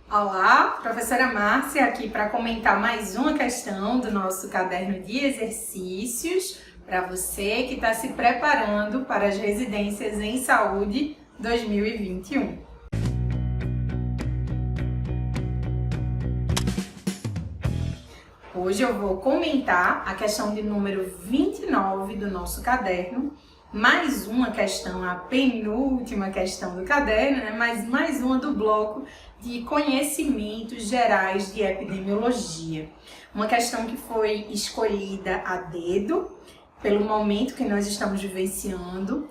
Olá, professora Márcia aqui para comentar mais uma questão do nosso caderno de exercícios para você que está se preparando para as residências em saúde 2021. Hoje eu vou comentar a questão de número 29 do nosso caderno, mais uma questão, a penúltima questão do caderno, né? Mas mais uma do bloco de conhecimentos gerais de epidemiologia. Uma questão que foi escolhida a dedo, pelo momento que nós estamos vivenciando,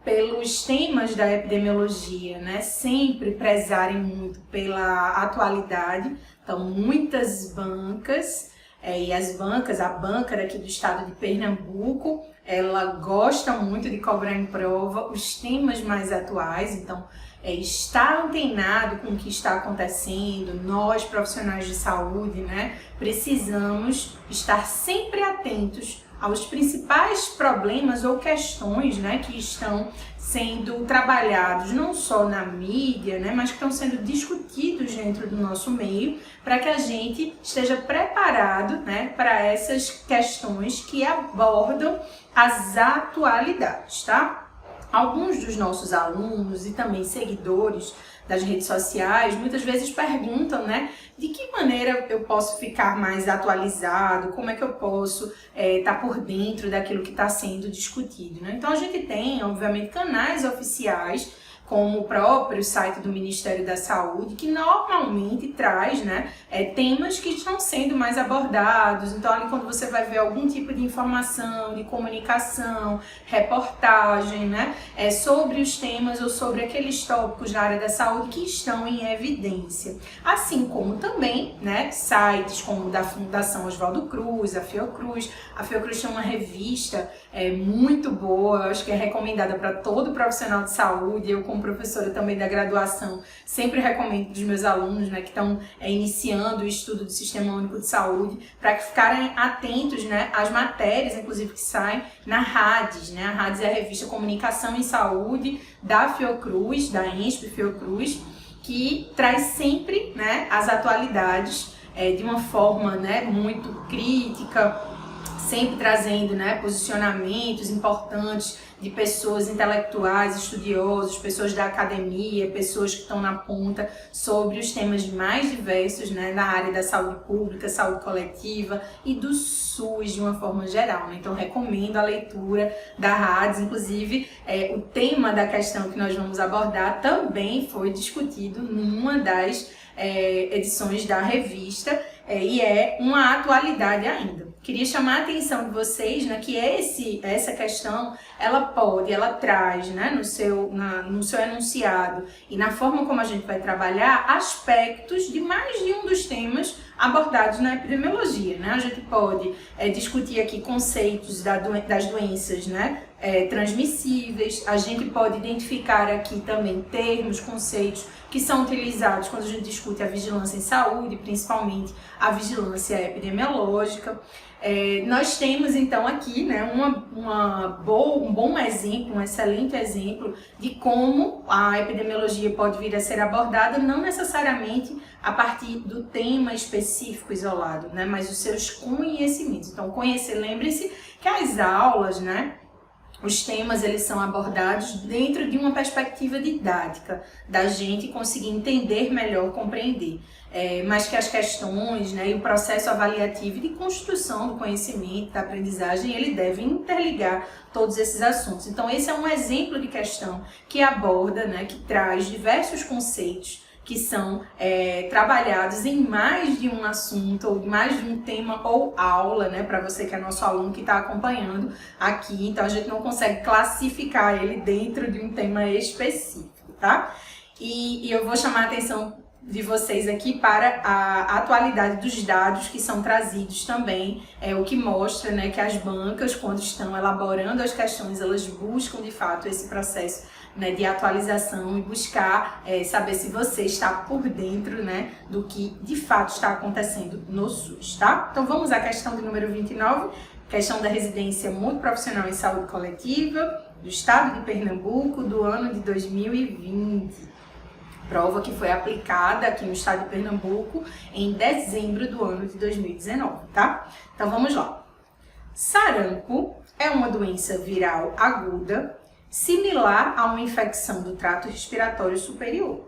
pelos temas da epidemiologia, né? Sempre prezarem muito pela atualidade. Então, muitas bancas, e as bancas, a banca daqui do estado de Pernambuco, ela gosta muito de cobrar em prova os temas mais atuais, então está antenado com o que está acontecendo. Nós, profissionais de saúde, né, precisamos estar sempre atentos aos principais problemas ou questões, né, que estão sendo trabalhados não só na mídia, né, mas que estão sendo discutidos dentro do nosso meio, para que a gente esteja preparado, né, para essas questões que abordam as atualidades, tá? Alguns dos nossos alunos e também seguidores das redes sociais muitas vezes perguntam, né, de que maneira eu posso ficar mais atualizado, como é que eu posso estar por dentro daquilo que está sendo discutido, né? Então a gente tem, obviamente, canais oficiais, como o próprio site do Ministério da Saúde, que normalmente traz, né, temas que estão sendo mais abordados. Então, ali quando você vai ver algum tipo de informação, de comunicação, reportagem, né, sobre os temas ou sobre aqueles tópicos da área da saúde que estão em evidência. Assim como também, né, sites como o da Fundação Oswaldo Cruz, a Fiocruz. A Fiocruz tem uma revista muito boa, acho que é recomendada para todo profissional de saúde. Eu, como professora também da graduação, sempre recomendo para os meus alunos, né, que estão iniciando o estudo do Sistema Único de Saúde, para que ficarem atentos, né, às matérias, inclusive, que saem na RADES, né? A RADES é a revista Comunicação em Saúde da Fiocruz, da ENSP Fiocruz, que traz sempre, né, as atualidades de uma forma, né, muito crítica, sempre trazendo, né, posicionamentos importantes de pessoas intelectuais, estudiosos, pessoas da academia, pessoas que estão na ponta sobre os temas mais diversos, né, na área da saúde pública, saúde coletiva e do SUS de uma forma geral, né? Então recomendo a leitura da RADES. Inclusive o tema da questão que nós vamos abordar também foi discutido numa das edições da revista, e é uma atualidade ainda. Queria chamar a atenção de vocês, né, que essa questão, ela traz, né, no seu enunciado e na forma como a gente vai trabalhar, aspectos de mais de um dos temas abordados na epidemiologia, né? A gente pode discutir aqui conceitos das doenças, né, transmissíveis. A gente pode identificar aqui também termos, conceitos que são utilizados quando a gente discute a vigilância em saúde, principalmente a vigilância epidemiológica. Nós temos então aqui, né, um bom exemplo, um excelente exemplo de como a epidemiologia pode vir a ser abordada, não necessariamente a partir do tema específico isolado, né, mas os seus conhecimentos. Então, lembre-se que as aulas, né, os temas, eles são abordados dentro de uma perspectiva didática, da gente conseguir entender melhor, compreender. Mas que as questões, né, e o processo avaliativo e de construção do conhecimento, da aprendizagem, ele deve interligar todos esses assuntos. Então, esse é um exemplo de questão que aborda, né, que traz diversos conceitos que são trabalhados em mais de um assunto, ou mais de um tema ou aula, né, para você que é nosso aluno que está acompanhando aqui. Então, a gente não consegue classificar ele dentro de um tema específico, tá? E eu vou chamar a atenção de vocês aqui para a atualidade dos dados que são trazidos também, o que mostra, né, que as bancas, quando estão elaborando as questões, elas buscam de fato esse processo, né, de atualização e buscar saber se você está por dentro, né, do que de fato está acontecendo no SUS, tá? Então vamos à questão de número 29, questão da residência multiprofissional em saúde coletiva do estado de Pernambuco do ano de 2020. Prova que foi aplicada aqui no estado de Pernambuco em dezembro do ano de 2019, tá? Então vamos lá. Sarampo é uma doença viral aguda, similar a uma infecção do trato respiratório superior.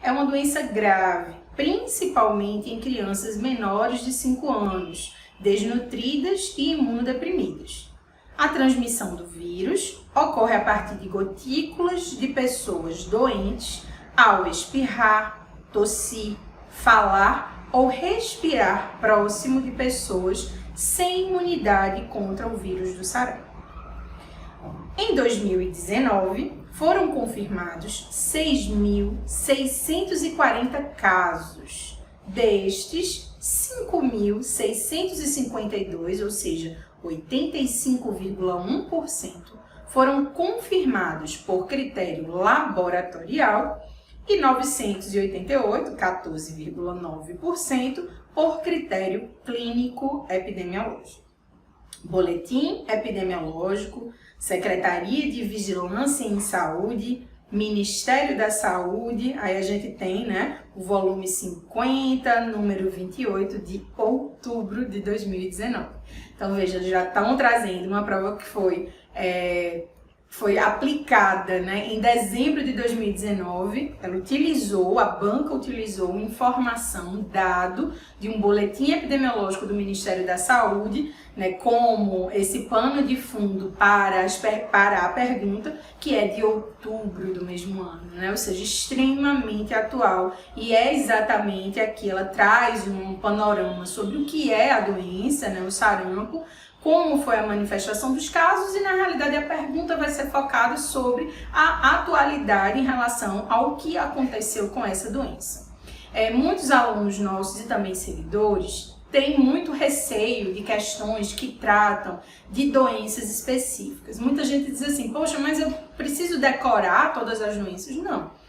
É uma doença grave, principalmente em crianças menores de 5 anos, desnutridas e imunodeprimidas. A transmissão do vírus ocorre a partir de gotículas de pessoas doentes ao espirrar, tossir, falar ou respirar próximo de pessoas sem imunidade contra o vírus do sarampo. Em 2019, foram confirmados 6.640 casos. Destes, 5.652, ou seja, 85,1%, foram confirmados por critério laboratorial e 988, 14,9%, por critério clínico epidemiológico. Boletim epidemiológico, Secretaria de Vigilância em Saúde, Ministério da Saúde, aí a gente tem, né, o volume 50, número 28 de outubro de 2019. Então, veja, já estão trazendo uma prova que foi aplicada, né, em dezembro de 2019. A banca utilizou informação, dado de um boletim epidemiológico do Ministério da Saúde, né, como esse pano de fundo para a pergunta, que é de outubro do mesmo ano, né, ou seja, extremamente atual. E é exatamente aqui, ela traz um panorama sobre o que é a doença, né, o sarampo, como foi a manifestação dos casos, e na realidade a pergunta vai ser focada sobre a atualidade em relação ao que aconteceu com essa doença. Muitos alunos nossos e também seguidores têm muito receio de questões que tratam de doenças específicas. Muita gente diz assim, poxa, mas eu preciso decorar todas as doenças? Não.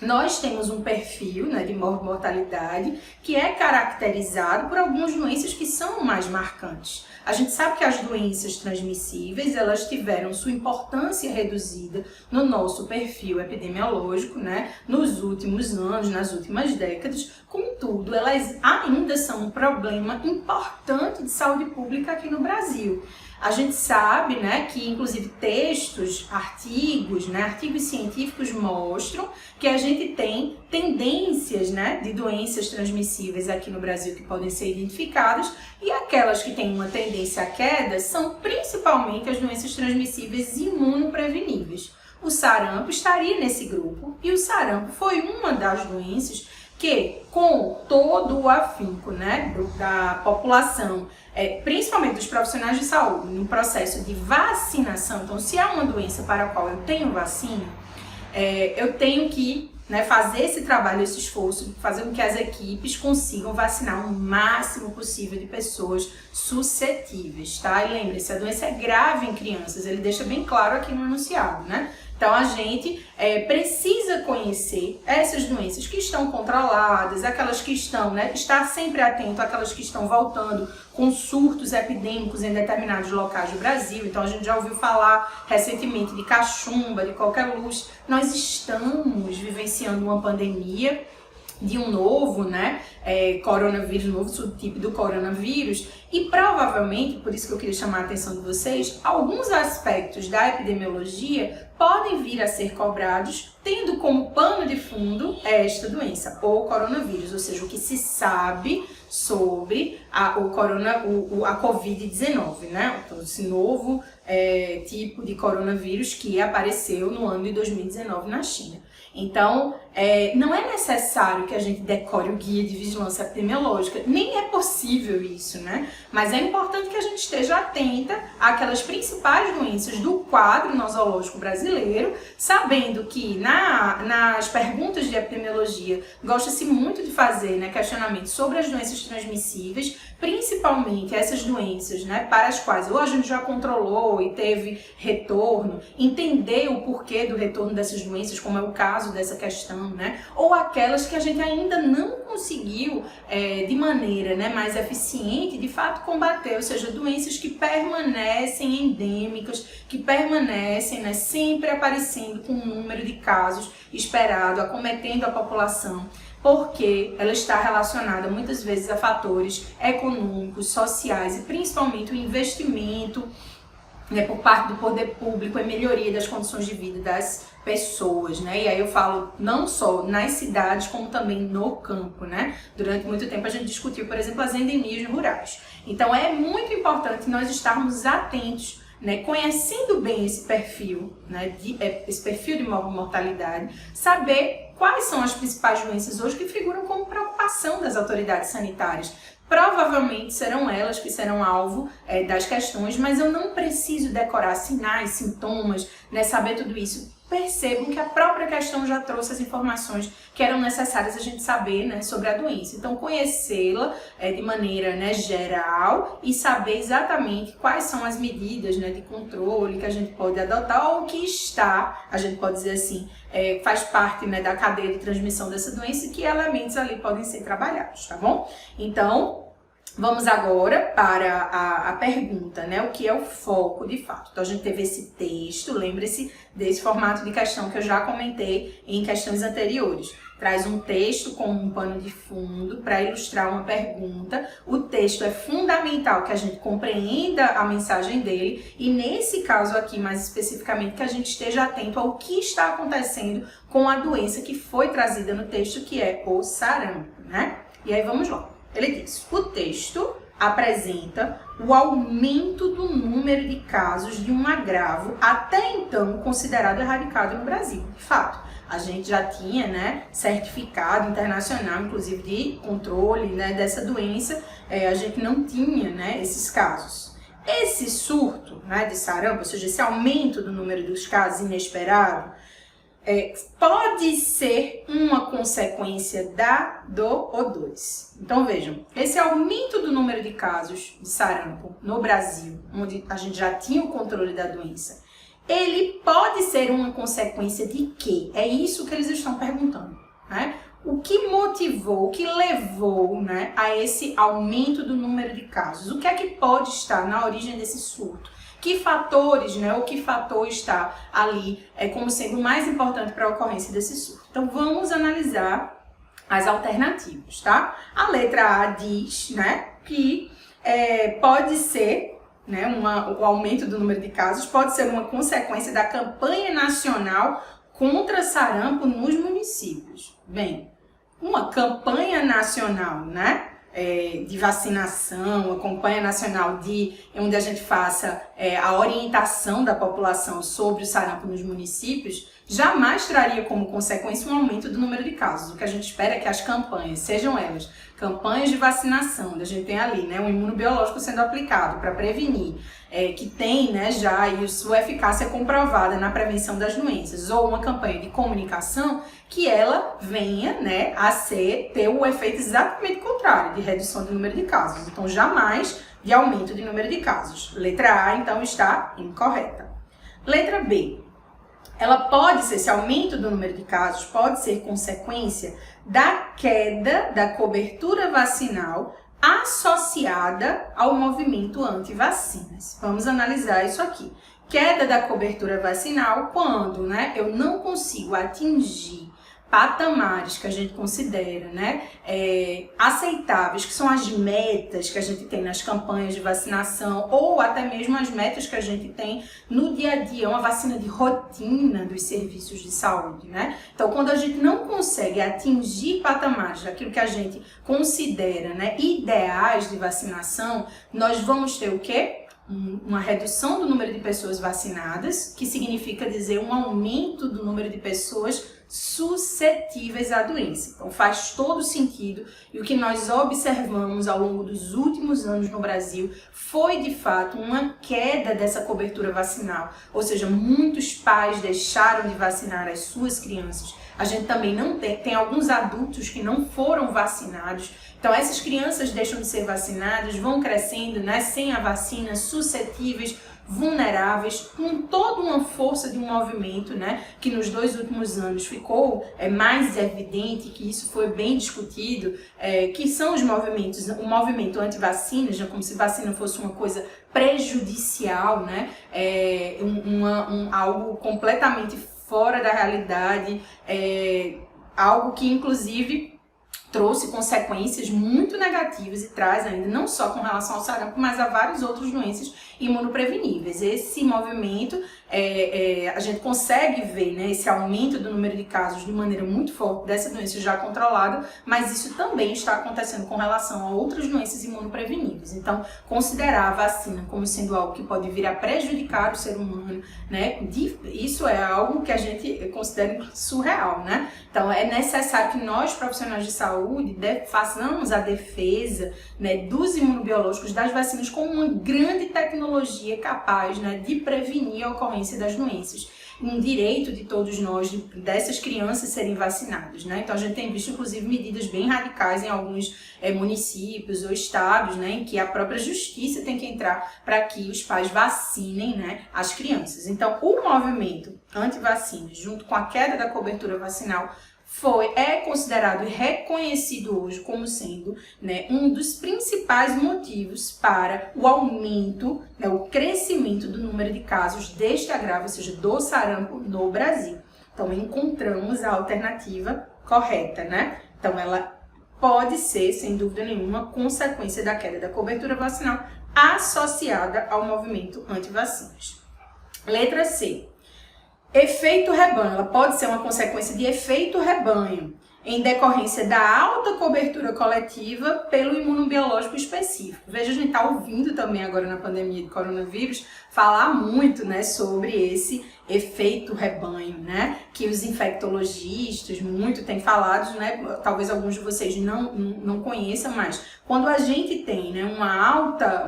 Nós temos um perfil, né, de mortalidade que é caracterizado por algumas doenças que são mais marcantes. A gente sabe que as doenças transmissíveis, elas tiveram sua importância reduzida no nosso perfil epidemiológico, né, nos últimos anos, nas últimas décadas. Contudo, elas ainda são um problema importante de saúde pública aqui no Brasil. A gente sabe, né, que inclusive textos, artigos científicos mostram que a gente tem tendências, né, de doenças transmissíveis aqui no Brasil que podem ser identificadas, e aquelas que têm uma tendência à queda são principalmente as doenças transmissíveis imunopreveníveis. O sarampo estaria nesse grupo, e o sarampo foi uma das doenças que, com todo o afinco, né, da população, principalmente dos profissionais de saúde, no processo de vacinação, então se há uma doença para a qual eu tenho vacina, eu tenho que, né, fazer esse trabalho, esse esforço, fazer com que as equipes consigam vacinar o máximo possível de pessoas suscetíveis, tá? E lembre-se, a doença é grave em crianças, ele deixa bem claro aqui no enunciado, né? Então, a gente precisa conhecer essas doenças que estão controladas, aquelas que estão, né, estar sempre atento àquelas que estão voltando com surtos epidêmicos em determinados locais do Brasil. Então, a gente já ouviu falar recentemente de cachumba, de coqueluche. Nós estamos vivenciando uma pandemia de um novo, né, coronavírus, novo subtipo do coronavírus, e provavelmente, por isso que eu queria chamar a atenção de vocês, alguns aspectos da epidemiologia podem vir a ser cobrados, tendo como pano de fundo esta doença, ou coronavírus, ou seja, o que se sabe sobre a Covid-19, né, então esse novo tipo de coronavírus que apareceu no ano de 2019 na China. Então, não é necessário que a gente decore o guia de vigilância epidemiológica, nem é possível isso, né? Mas é importante que a gente esteja atenta àquelas principais doenças do quadro nosológico brasileiro, sabendo que nas perguntas de epidemiologia gosta-se muito de fazer, né, questionamentos sobre as doenças transmissíveis, principalmente essas doenças, né, para as quais ou a gente já controlou e teve retorno, entender o porquê do retorno dessas doenças, como é o caso dessa questão vacinação, né? Ou aquelas que a gente ainda não conseguiu de maneira, né, mais eficiente, de fato, combater, ou seja, doenças que permanecem endêmicas, que permanecem, né, sempre aparecendo com um número de casos esperado, acometendo a população, porque ela está relacionada muitas vezes a fatores econômicos, sociais e principalmente o investimento, né, por parte do poder público em melhoria das condições de vida das pessoas, né? E aí eu falo não só nas cidades, como também no campo, né? Durante muito tempo a gente discutiu, por exemplo, as endemias rurais. Então é muito importante nós estarmos atentos, né, conhecendo bem esse perfil, né, esse perfil de mortalidade, saber quais são as principais doenças hoje que figuram como preocupação das autoridades sanitárias. Provavelmente serão elas que serão alvo das questões, mas eu não preciso decorar sinais, sintomas, né, saber tudo isso. Percebam que a própria questão já trouxe as informações que eram necessárias a gente saber, né, sobre a doença. Então, conhecê-la de maneira, né, geral e saber exatamente quais são as medidas, né, de controle que a gente pode adotar ou que está, a gente pode dizer assim, faz parte, né, da cadeia de transmissão dessa doença e que elementos ali podem ser trabalhados, tá bom? Então, vamos agora para a pergunta, né? O que é o foco de fato? Então, a gente teve esse texto, lembre-se desse formato de questão que eu já comentei em questões anteriores. Traz um texto com um pano de fundo para ilustrar uma pergunta. O texto é fundamental que a gente compreenda a mensagem dele e, nesse caso aqui, mais especificamente, que a gente esteja atento ao que está acontecendo com a doença que foi trazida no texto, que é o sarampo, né? E aí, vamos lá. Ele diz, o texto apresenta o aumento do número de casos de um agravo até então considerado erradicado no Brasil. De fato, a gente já tinha, né, certificado internacional, inclusive de controle, né, dessa doença, a gente não tinha, né, esses casos. Esse surto, né, de sarampo, ou seja, esse aumento do número dos casos inesperado, pode ser uma consequência do O2. Então vejam, esse aumento do número de casos de sarampo no Brasil, onde a gente já tinha o controle da doença, ele pode ser uma consequência de quê? É isso que eles estão perguntando, né? O que motivou, o que levou, né, a esse aumento do número de casos? O que é que pode estar na origem desse surto? Que fatores, né, ou que fator está ali como sendo mais importante para a ocorrência desse surto? Então, vamos analisar as alternativas, tá? A letra A diz, né, que pode ser, né, o aumento do número de casos pode ser uma consequência da campanha nacional contra sarampo nos municípios. Bem, uma campanha nacional, né, de vacinação, a campanha nacional onde a gente faça a orientação da população sobre o sarampo nos municípios, jamais traria como consequência um aumento do número de casos. O que a gente espera é que as campanhas, sejam elas campanhas de vacinação, onde a gente tem ali, né, um imunobiológico sendo aplicado para prevenir, que tem, né, já aí sua eficácia comprovada na prevenção das doenças, ou uma campanha de comunicação, que ela venha, né, a ter o efeito exatamente contrário, de redução do número de casos. Então, jamais de aumento de número de casos. Letra A, então, está incorreta. Letra B. Ela pode ser, esse aumento do número de casos pode ser consequência da queda da cobertura vacinal associada ao movimento anti-vacinas. Vamos analisar isso aqui. Queda da cobertura vacinal quando, né, eu não consigo atingir patamares que a gente considera, né, aceitáveis, que são as metas que a gente tem nas campanhas de vacinação ou até mesmo as metas que a gente tem no dia a dia, uma vacina de rotina dos serviços de saúde, né? Então, quando a gente não consegue atingir patamares daquilo que a gente considera, né, ideais de vacinação, nós vamos ter o quê? Uma redução do número de pessoas vacinadas, que significa dizer um aumento do número de pessoas suscetíveis à doença. Então faz todo sentido, e o que nós observamos ao longo dos últimos anos no Brasil foi de fato uma queda dessa cobertura vacinal, ou seja, muitos pais deixaram de vacinar as suas crianças. A gente também não tem alguns adultos que não foram vacinados. Então essas crianças deixam de ser vacinadas, vão crescendo, né, sem a vacina, suscetíveis, vulneráveis, com toda uma força de um movimento, né, que nos 2 últimos anos ficou mais evidente, que isso foi bem discutido, que são os movimentos, o movimento anti-vacinas, né, como se vacina fosse uma coisa prejudicial, né, algo completamente fora da realidade, algo que inclusive trouxe consequências muito negativas e traz ainda, não só com relação ao sarampo, mas a várias outras doenças imunopreveníveis. Esse movimento, a gente consegue ver, né, esse aumento do número de casos de maneira muito forte dessa doença já controlada, mas isso também está acontecendo com relação a outras doenças imunopreveníveis. Então, considerar a vacina como sendo algo que pode vir a prejudicar o ser humano, né, isso é algo que a gente considera surreal, né? Então, é necessário que nós, profissionais de saúde, façamos a defesa, né, dos imunobiológicos, das vacinas, como uma grande tecnologia capaz, né, de prevenir a ocorrência das doenças. Um direito de todos nós, dessas crianças serem vacinadas, né? Então a gente tem visto inclusive medidas bem radicais em alguns municípios ou estados, né, em que a própria justiça tem que entrar para que os pais vacinem, né, as crianças. Então o movimento anti-vacinas, junto com a queda da cobertura vacinal, é considerado e reconhecido hoje como sendo, né, um dos principais motivos para o aumento, né, o crescimento do número de casos deste agravo, ou seja, do sarampo no Brasil. Então, encontramos a alternativa correta, né? Então, ela pode ser, sem dúvida nenhuma, consequência da queda da cobertura vacinal associada ao movimento anti-vacinas. Letra C. Efeito rebanho, ela pode ser uma consequência de efeito rebanho, em decorrência da alta cobertura coletiva pelo imunobiológico específico. Veja, a gente está ouvindo também agora na pandemia de coronavírus falar muito, né, sobre esse efeito rebanho, né, que os infectologistas muito têm falado, né, talvez alguns de vocês não conheçam, mas quando a gente tem, né,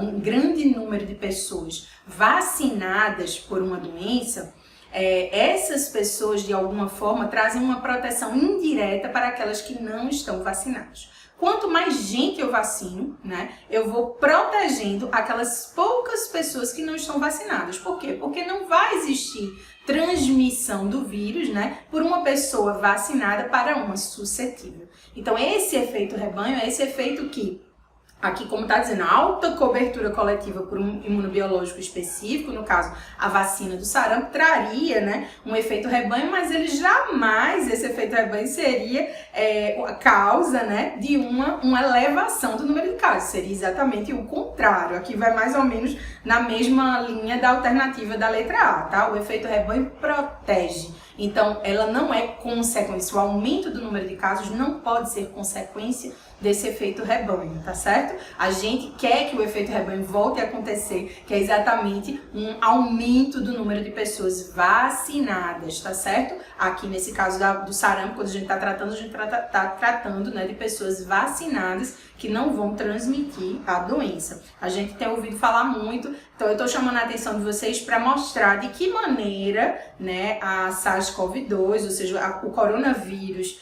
um grande número de pessoas vacinadas por uma doença, essas pessoas, de alguma forma, trazem uma proteção indireta para aquelas que não estão vacinadas. Quanto mais gente eu vacino, né, eu vou protegendo aquelas poucas pessoas que não estão vacinadas. Por quê? Porque não vai existir transmissão do vírus, né, por uma pessoa vacinada para uma suscetível. Então, esse efeito rebanho é esse efeito que, aqui, como está dizendo, alta cobertura coletiva por um imunobiológico específico, no caso, a vacina do sarampo, traria, né, um efeito rebanho, mas ele jamais, esse efeito rebanho seria a causa, né, de uma elevação do número de casos. Seria exatamente o contrário. Aqui vai mais ou menos na mesma linha da alternativa da letra A, tá? O efeito rebanho protege. Então, ela não é consequência. O aumento do número de casos não pode ser consequência desse efeito rebanho, tá certo? A gente quer que o efeito rebanho volte a acontecer, que é exatamente um aumento do número de pessoas vacinadas, tá certo? Aqui nesse caso do sarampo, quando a gente está tratando, a gente tá tratando, né, de pessoas vacinadas que não vão transmitir a doença. A gente tem ouvido falar muito, então eu estou chamando a atenção de vocês para mostrar de que maneira, né, a SARS-CoV-2, ou seja, o coronavírus,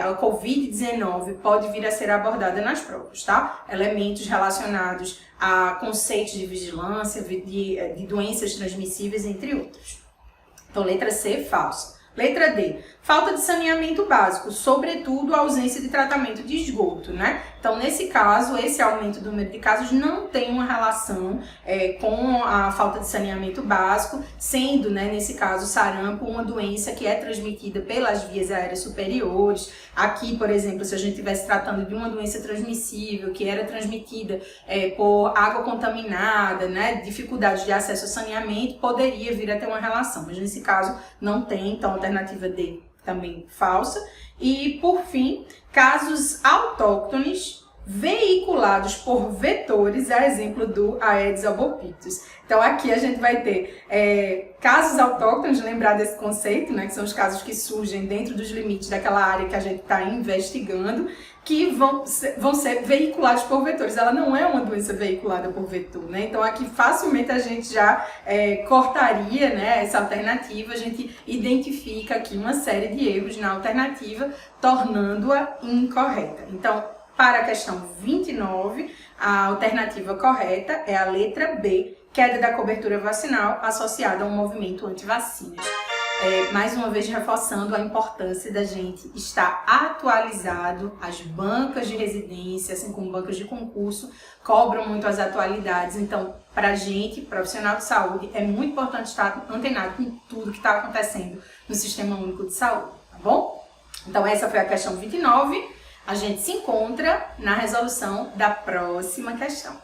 a Covid-19 pode vir a ser abordada nas provas, tá? Elementos relacionados a conceitos de vigilância, de doenças transmissíveis, entre outros. Então, letra C, falsa. Letra D, falta de saneamento básico, sobretudo a ausência de tratamento de esgoto, né? Então, nesse caso, esse aumento do número de casos não tem uma relação com a falta de saneamento básico, sendo, né, nesse caso, o sarampo uma doença que é transmitida pelas vias aéreas superiores. Aqui, por exemplo, se a gente estivesse tratando de uma doença transmissível, que era transmitida por água contaminada, né, dificuldade de acesso ao saneamento, poderia vir a ter uma relação, mas nesse caso não tem, então a alternativa D também falsa. E, por fim, casos autóctones veiculados por vetores, a exemplo do Aedes albopictus. Então, aqui a gente vai ter casos autóctones, lembrar desse conceito, né, que são os casos que surgem dentro dos limites daquela área que a gente está investigando, que vão ser veiculados por vetores. Ela não é uma doença veiculada por vetor, né? Então, aqui facilmente a gente já cortaria, né, essa alternativa, a gente identifica aqui uma série de erros na alternativa, tornando-a incorreta. Então, para a questão 29, a alternativa correta é a letra B, queda da cobertura vacinal associada a um movimento anti-vacinas. Mais uma vez reforçando a importância da gente estar atualizado. As bancas de residência, assim como bancas de concurso, cobram muito as atualidades. Então, para a gente, profissional de saúde, é muito importante estar antenado com tudo que está acontecendo no Sistema Único de Saúde, tá bom? Então, essa foi a questão 29. A gente se encontra na resolução da próxima questão.